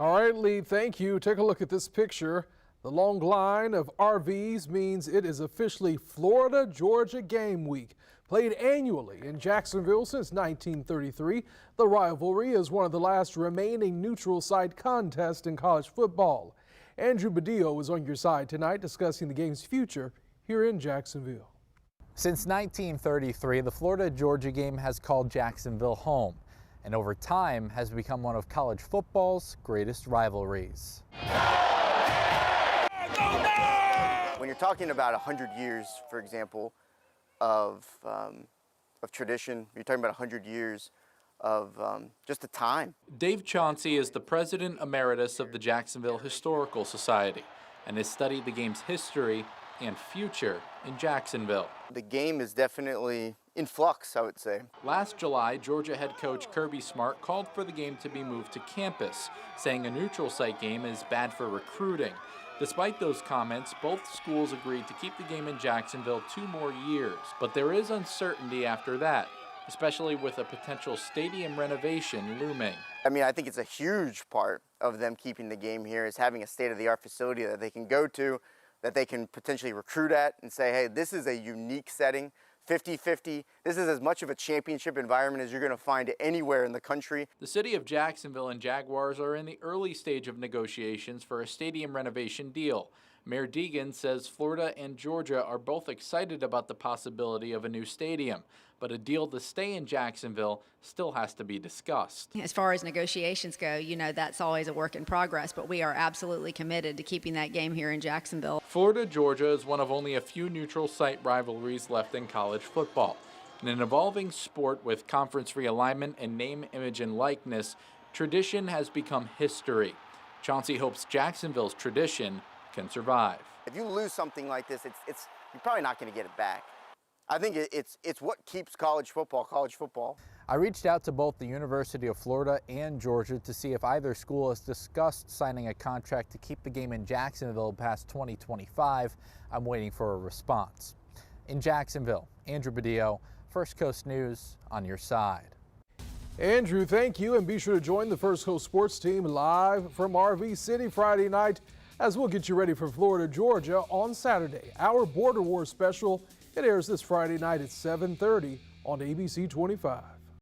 All right, Lee, thank you. Take a look at this picture. The long line of RVs means it is officially Florida-Georgia game week. Played annually in Jacksonville since 1933, the rivalry is one of the last remaining neutral site contests in college football. Andrew Badillo is on your side tonight discussing the game's future here in Jacksonville. Since 1933, the Florida-Georgia game has called Jacksonville home, and over time has become one of college football's greatest rivalries. When you're talking about 100 years, for example, of tradition, you're talking about 100 years of just the time. Dave Chauncey is the president emeritus of the Jacksonville Historical Society and has studied the game's history and future in Jacksonville. The game is definitely in flux, I would say. Last July, Georgia head coach Kirby Smart called for the game to be moved to campus, saying a neutral site game is bad for recruiting. Despite those comments, both schools agreed to keep the game in Jacksonville 2 more years, but there is uncertainty after that, especially with a potential stadium renovation looming. I mean, I think it's a huge part of them keeping the game here is having a state-of-the-art facility that they can go to, that they can potentially recruit at and say, hey, this is a unique setting, 50-50. This is as much of a championship environment as you're going to find anywhere in the country. The city of Jacksonville and Jaguars are in the early stage of negotiations for a stadium renovation deal. Mayor Deegan says Florida and Georgia are both excited about the possibility of a new stadium, but a deal to stay in Jacksonville still has to be discussed. As far as negotiations go, you know, that's always a work in progress, but we are absolutely committed to keeping that game here in Jacksonville. Florida-Georgia is one of only a few neutral site rivalries left in college football. In an evolving sport with conference realignment and name, image, and likeness, tradition has become history. Chauncey hopes Jacksonville's tradition can survive. If you lose something like this, you're probably not going to get it back. I think it's what keeps college football. I reached out to both the University of Florida and Georgia to see if either school has discussed signing a contract to keep the game in Jacksonville past 2025. I'm waiting for a response. In Jacksonville, Andrew Badillo, First Coast News on your side. Andrew, thank you, and be sure to join the First Coast Sports team live from RV City Friday night as we'll get you ready for Florida-Georgia on Saturday. Our Border War special, it airs this Friday night at 7:30 on ABC 25.